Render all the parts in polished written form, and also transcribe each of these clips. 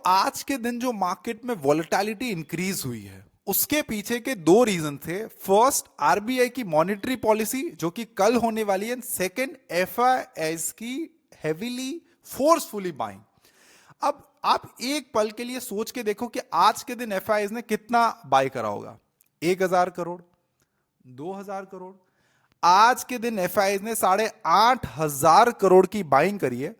आज के दिन जो मार्केट में वॉलेटिलिटी इंक्रीज हुई है उसके पीछे के दो रीजन थे। फर्स्ट, आरबीआई की मॉनेटरी पॉलिसी जो कि कल होने वाली है। सेकंड, एफआईआईज की हेवीली फोर्सफुली बाइंग। अब आप एक पल के लिए सोच के देखो कि आज के दिन एफआईआईज ने कितना बाय करा होगा। 1000 करोड़, 2000 करोड़। आज के दिन एफआईआईज ने 8500 करोड़ की बाइंग करी है।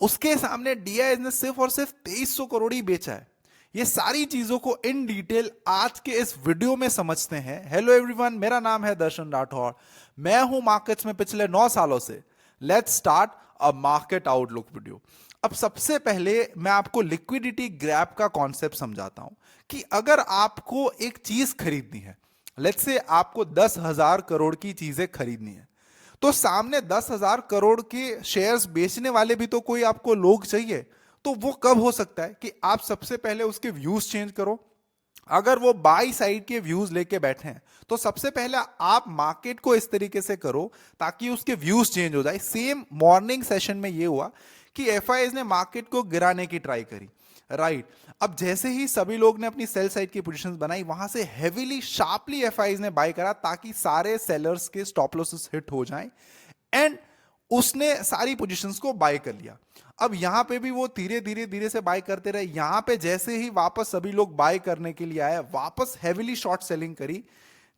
उसके सामने डीआईएस ने सिर्फ और सिर्फ 2300 करोड़ ही बेचा है। ये सारी चीजों को इन डिटेल आज के इस वीडियो में समझते हैं। हेलो एवरीवन, मेरा नाम है दर्शन राठौर। मैं हूं मार्केट्स में पिछले 9 सालों से। Let's start a market outlook video. अब सबसे पहले मैं आपको लिक्विडिटी ग्रैब का कॉन्सेप्ट समझाता हूं कि अगर आपको एक चीज खरीदनी है, लेट्स से आपको 10,000 करोड़ की चीजें खरीदनी है, तो सामने 10,000 करोड़ के शेयर्स बेचने वाले भी तो कोई आपको लोग चाहिए। तो वो कब हो सकता है कि आप सबसे पहले उसके व्यूज चेंज करो। अगर वो बाई साइड के व्यूज लेके बैठे हैं तो सबसे पहले आप मार्केट को इस तरीके से करो ताकि उसके व्यूज चेंज हो जाए। सेम मॉर्निंग सेशन में ये हुआ कि एफआईआईज ने मार्केट को गिराने की ट्राई करी, राइट। अब जैसे ही सभी लोग ने अपनी सेल साइड की पोजीशंस बनाई, वहां से हेवीली शार्पली एफआईआईज ने बाय करा ताकि सारे सेलर्स के स्टॉप लॉसेस हिट हो जाएं एंड उसने सारी पोजीशंस को बाय कर लिया। अब यहां पे भी वो धीरे धीरे धीरे से बाय करते रहे। यहां पे जैसे ही वापस सभी लोग बाय करने के लिए आए, वापस हेवीली शॉर्ट सेलिंग करी।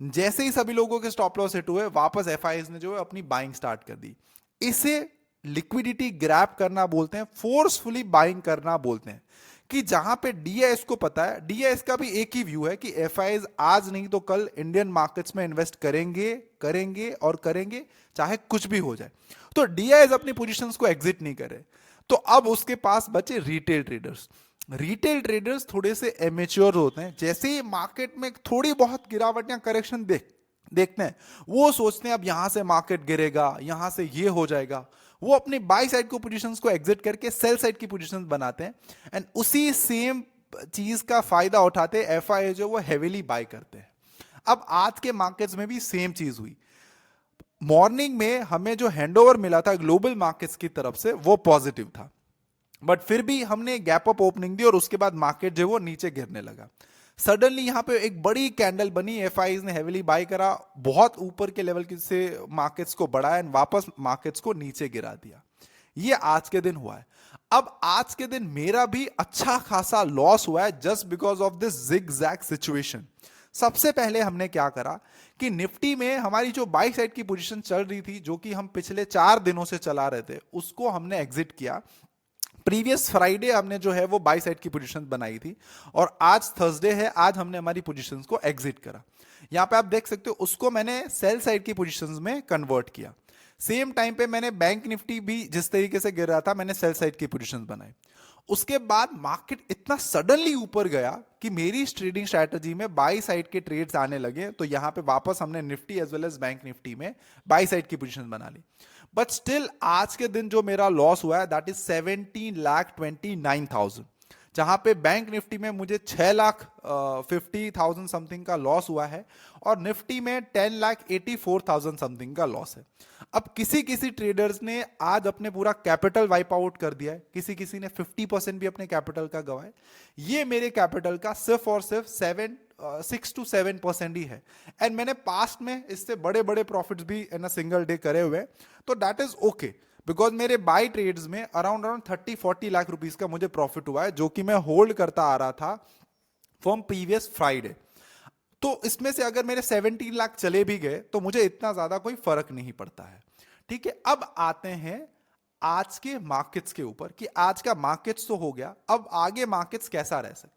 जैसे ही सभी लोगों के स्टॉप लॉस हिट हुए, वापस एफआईआईज ने जो है अपनी बाइंग स्टार्ट कर दी। इसे लिक्विडिटी ग्रैब करना बोलते हैं, फोर्सफुली बाइंग करना बोलते हैं। कि जहां पे डीआईएस को पता है, डीआईएस का भी एक ही व्यू है कि एफआईआईज आज नहीं तो कल इंडियन मार्केट्स में इन्वेस्ट करेंगे करेंगे और करेंगे, चाहे कुछ भी हो जाए। तो डीआईएस अपनी पोजीशंस को एग्जिट नहीं करे। तो अब उसके पास बचे रिटेल ट्रेडर्स। रिटेल ट्रेडर्स थोड़े से एमेच्योर होते हैं। जैसे ही मार्केट में थोड़ी बहुत गिरावट या करेक्शन देखते हैं, वो सोचते हैं अब यहां से मार्केट गिरेगा, यहां से ये हो जाएगा। वो अपनी बाई साइड को पोजीशंस को एग्जिट करके सेल साइड की पोजीशंस बनाते हैं एंड उसी सेम चीज का फायदा उठाते एफआईआई जो वो हेवीली बाय करते हैं। अब आज के मार्केट्स में भी सेम चीज हुई। मॉर्निंग में हमें जो हैंडओवर मिला था ग्लोबल मार्केट्स की तरफ से वो पॉजिटिव था, बट फिर भी हमने गैप अप ओपनिंग दी और उसके बाद मार्केट जो वो नीचे गिरने लगा। सडनली यहां पे एक बड़ी कैंडल बनी, एफआईआईज ने हेवीली बाय करा, बहुत ऊपर के लेवल से मार्केट्स को बढ़ाया एंड वापस मार्केट्स को नीचे गिरा दिया। ये आज के दिन हुआ है। अब आज के दिन मेरा भी अच्छा खासा लॉस हुआ है just because of this zigzag situation. सबसे पहले हमने क्या करा कि निफ्टी में हमारी जो बाई साइड की पोजीशन चल रही थी, जो कि हम पिछले 4 दिनों से चला रहे थे, उसको हमने एग्जिट किया। प्रीवियस फ्राइडे हमने जो है वो बाई साइड की पोजीशन बनाई थी और आज थर्सडे है, आज हमने हमारी पोजीशंस को एग्जिट करा। यहां पे आप देख सकते हो उसको मैंने सेल साइड की पोजीशंस में कन्वर्ट किया। सेम टाइम पे मैंने बैंक निफ्टी भी जिस तरीके से गिर रहा था, मैंने सेल साइड की पोजीशंस बनाई। उसके बाद मार्केट इतना सडनली ऊपर गया कि मेरी ट्रेडिंग स्ट्रैटेजी में बाई साइड के ट्रेड्स आने लगे। तो यहां पे वापस हमने Nifty as well as bank Nifty में बाई साइड की पोजीशन बना ली। बट स्टिल आज के दिन जो मेरा लॉस हुआ है दैट इज 17,29,000, जहां पे बैंक निफ्टी में मुझे 6,50,000 समथिंग का लॉस हुआ है और निफ्टी में 10,84,000 समथिंग का लॉस है। अब किसी किसी ट्रेडर्स ने आज अपने पूरा कैपिटल वाइप आउट कर दिया है, किसी किसी ने 50% भी अपने कैपिटल का गवाए। ये मेरे कैपिटल का सिर्फ और सिर्फ 6 to 7% ही है एंड मैंने पास्ट में इससे बड़े बड़े प्रॉफिट्स भी इन अ सिंगल डे करे हुए। तो दैट इज ओके बिकॉज मेरे बाई ट्रेड्स में अराउंड 30-40 लाख रुपीस का मुझे प्रॉफिट हुआ है, जो कि मैं होल्ड करता आ रहा था फ्रॉम प्रीवियस फ्राइडे। तो इसमें से अगर मेरे 17 लाख चले भी गए तो मुझे इतना ज्यादा कोई फर्क नहीं पड़ता है। ठीक है, अब आते हैं आज के मार्केट्स के ऊपर कि आज का मार्केट्स तो हो गया, अब आगे मार्केट्स कैसा रह सकता है।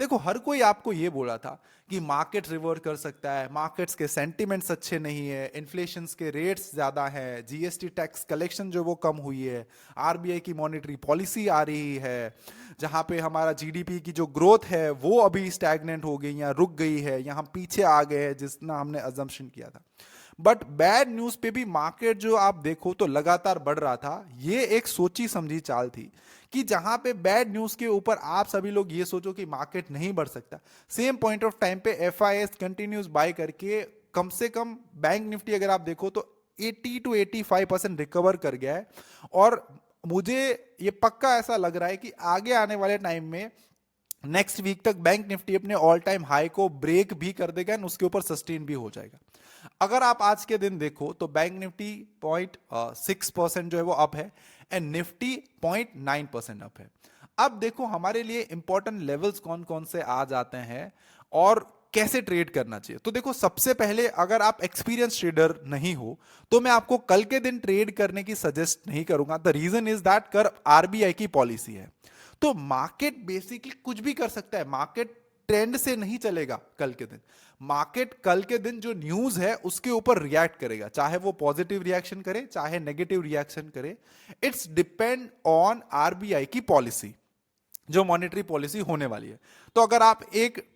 देखो, हर कोई आपको यह बोला था कि मार्केट रिवर्ट कर सकता है, मार्केट्स के सेंटिमेंट्स अच्छे नहीं है, इन्फ्लेशन के रेट्स ज्यादा है, जीएसटी टैक्स कलेक्शन जो वो कम हुई है, आरबीआई की मॉनेटरी पॉलिसी आ रही है, जहां पे हमारा जीडीपी की जो ग्रोथ है वो अभी स्टैग्नेंट हो गई या रुक गई है, यहां पीछे आ गए हैं जितना हमने अजम्पशन किया था। बट बैड न्यूज पे भी मार्केट जो आप देखो तो लगातार बढ़ रहा था। ये एक सोची समझी चाल थी कि जहां पे बैड न्यूज के ऊपर आप सभी लोग ये सोचो कि मार्केट नहीं बढ़ सकता, सेम पॉइंट ऑफ टाइम पे एफआईआईज कंटिन्यूस बाय करके कम से कम बैंक निफ्टी अगर आप देखो तो 80 to 85% रिकवर कर गया है और मुझे ये पक्का ऐसा लग रहा है कि आगे आने वाले टाइम में नेक्स्ट वीक तक बैंक निफ्टी अपने ऑल टाइम हाई को ब्रेक भी कर देगा एंड उसके ऊपर सस्टेन भी हो जाएगा। अगर आप आज के दिन देखो तो बैंक निफ्टी 0.6% जो है वो अप है एंड निफ्टी 0.9% अप है। अब देखो हमारे लिए इंपॉर्टेंट लेवल्स कौन कौन से आ जाते हैं और कैसे ट्रेड करना चाहिए। तो देखो सबसे पहले अगर आप एक्सपीरियंस ट्रेडर नहीं हो तो मैं आपको कल के दिन ट्रेड करने की सजेस्ट नहीं करूंगा। द रीजन इज दैट कर आरबीआई की पॉलिसी है, तो मार्केट बेसिकली कुछ भी कर सकता है, मार्केट ट्रेंड से नहीं चलेगा कल के दिन। मार्केट कल के दिन जो न्यूज है उसके ऊपर रिएक्ट करेगा, चाहे वो पॉजिटिव रिएक्शन करे चाहे नेगेटिव रिएक्शन करे। इट्स डिपेंड ऑन आरबीआई की पॉलिसी, जो मॉनेटरी पॉलिसी होने वाली है। तो अगर आप एक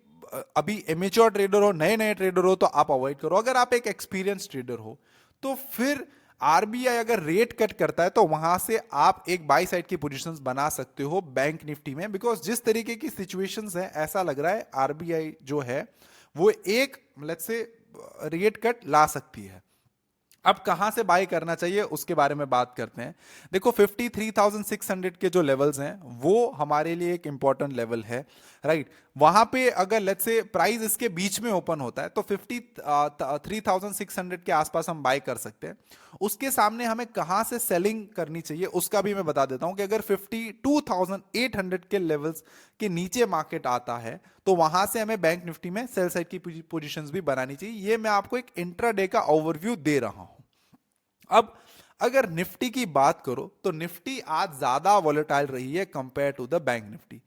अभी इमेच्योर ट्रेडर हो, नए नए ट्रेडर हो, तो आप अवॉइड करो। अगर आप एक एक्सपीरियंस ट्रेडर हो तो फिर आरबीआई अगर रेट कट करता है तो वहां से आप एक बाई साइड की पोजीशंस बना सकते हो बैंक निफ्टी में, बिकॉज जिस तरीके की सिचुएशंस है ऐसा लग रहा है आरबीआई जो है वो एक लेट्स से रेट कट ला सकती है। अब कहां से बाय करना चाहिए उसके बारे में बात करते हैं। देखो 53,600 के जो लेवल्स हैं वो हमारे लिए एक इंपॉर्टेंट लेवल है, राइट। वहां पे अगर लेट्स से प्राइस इसके बीच में ओपन होता है तो 53,600 के आसपास हम बाय कर सकते हैं। उसके सामने हमें कहां से सेलिंग करनी चाहिए उसका भी मैं बता देता हूं कि अगर 52,800 के लेवल्स के नीचे मार्केट आता है तो वहां से हमें बैंक निफ्टी में सेल साइड की पोजीशंस भी बनानी चाहिए। ये मैं आपको एक इंट्राडे का ओवरव्यू दे रहा हूं। अब अगर निफ्टी की बात करो तो निफ्टी आज ज्यादा वॉलेटाइल रही है compare to the bank Nifty.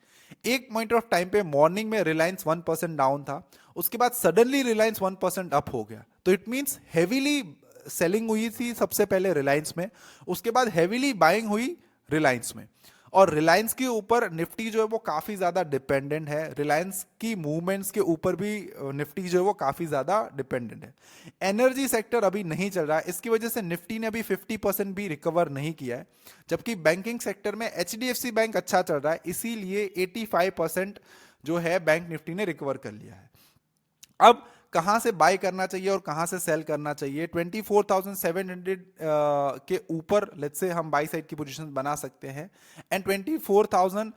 एक पॉइंट ऑफ टाइम पे मॉर्निंग में रिलायंस 1% डाउन था, उसके बाद सडनली रिलायंस 1% अप हो गया, तो इट मींस हेवीली सेलिंग हुई थी सबसे पहले रिलायंस में, उसके बाद हेवीली बाइंग हुई रिलायंस में। और रिलायंस के ऊपर निफ्टी जो है वो काफी ज्यादा डिपेंडेंट है, रिलायंस की मूवमेंट्स के ऊपर भी निफ्टी जो है वो काफी ज्यादा डिपेंडेंट है। एनर्जी सेक्टर अभी नहीं चल रहा है, इसकी वजह से निफ्टी ने अभी 50% भी रिकवर नहीं किया है, जबकि बैंकिंग सेक्टर में एचडीएफसी बैंक अच्छा चल रहा है, इसीलिए 85% जो है बैंक निफ्टी ने रिकवर कर लिया है। अब कहां से बाय करना चाहिए और कहां से सेल करना चाहिए। 24,700 के ऊपर लेट्स से हम बाय साइड की पोजीशन बना सकते हैं एंड 24,000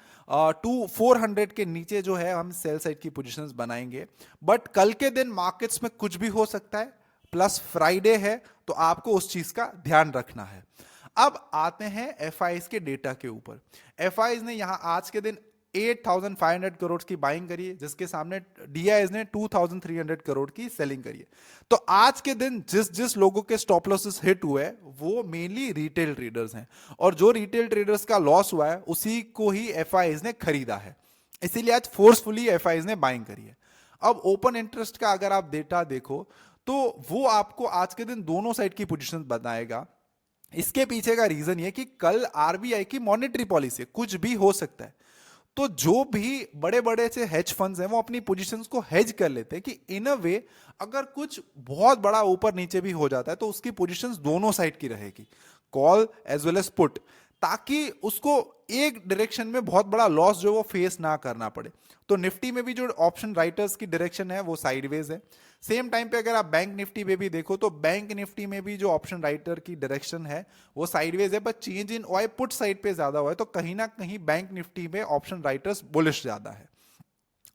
टू 400 के नीचे जो है हम सेल साइड की पोजीशंस बनाएंगे। बट कल के दिन मार्केट्स में कुछ भी हो सकता है, प्लस फ्राइडे है तो आपको उस चीज का ध्यान रखना है। अब आते हैं एफआईज के डेटा के ऊपर। एफआईज ने यहां आज के दिन 8,500 करोड़ की बाइंग करी है, जिसके सामने डीआईएस ने 2,300 करोड़ की सेलिंग करी है। तो आज के दिन जिस जिस लोगों के स्टॉप लॉसेस हिट हुए वो मेनली रिटेल ट्रेडर्स हैं, और जो रिटेल ट्रेडर्स का लॉस हुआ है उसी को ही एफआईज ने खरीदा है, इसीलिए आज फोर्सफुली एफआईज ने बाइंग करी है। अब ओपन इंटरेस्ट का अगर आप डेटा देखो तो वो आपको आज के दिन दोनों साइड की पोजीशन बताएगा। इसके पीछे का रीजन ये कि कल आरबीआई की मॉनेटरी पॉलिसी, कुछ भी हो सकता है, तो जो भी बड़े बड़े से हेज फंड्स हैं वो अपनी पोजीशंस को हेज कर लेते हैं कि इन अ वे अगर कुछ बहुत बड़ा ऊपर नीचे भी हो जाता है तो उसकी पोजीशंस दोनों साइड की रहेगी, call as well as put, ताकि उसको एक डायरेक्शन में बहुत बड़ा लॉस जो वो फेस ना करना पड़े। तो निफ्टी में भी जो ऑप्शन राइटर्स की डायरेक्शन है वो साइडवेज है। सेम टाइम पे अगर आप बैंक निफ्टी में भी देखो तो बैंक निफ्टी में भी जो ऑप्शन राइटर की डायरेक्शन है वो साइडवेज है, but change in OI put side पे ज्यादा हुआ है, तो कहीं ना कहीं बैंक निफ्टी में ऑप्शन राइटर्स बुलिश ज्यादा है।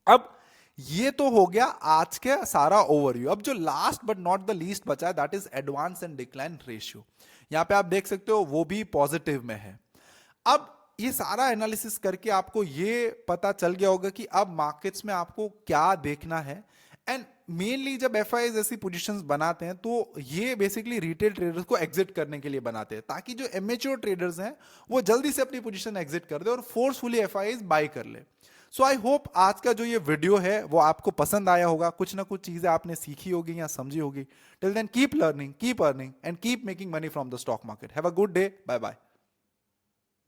अब ये तो हो गया आज के सारा ओवरव्यू। अब जो last but not the least बचा है that is advance and decline ratio. यहां पे आप देख सकते हो वो भी पॉजिटिव में है। अब ये सारा एनालिसिस करके आपको ये पता चल गया होगा कि अब मार्केट्स में आपको क्या देखना है। एंड मेनली जब एफआईज ऐसी पोजीशंस बनाते हैं तो ये बेसिकली रिटेल ट्रेडर्स को एग्जिट करने के लिए बनाते हैं, ताकि जो इमेच्योर ट्रेडर्स हैं वो जल्दी से अपनी पोजीशन एग्जिट कर दे और फोर्सफुली एफआईज बाय कर ले। सो आई होप आज का जो ये वीडियो है वो आपको पसंद आया होगा, कुछ ना कुछ चीजें आपने सीखी होगी या समझी होगी। Till then keep learning, keep earning and keep making money from the stock market. Have a good day, bye bye.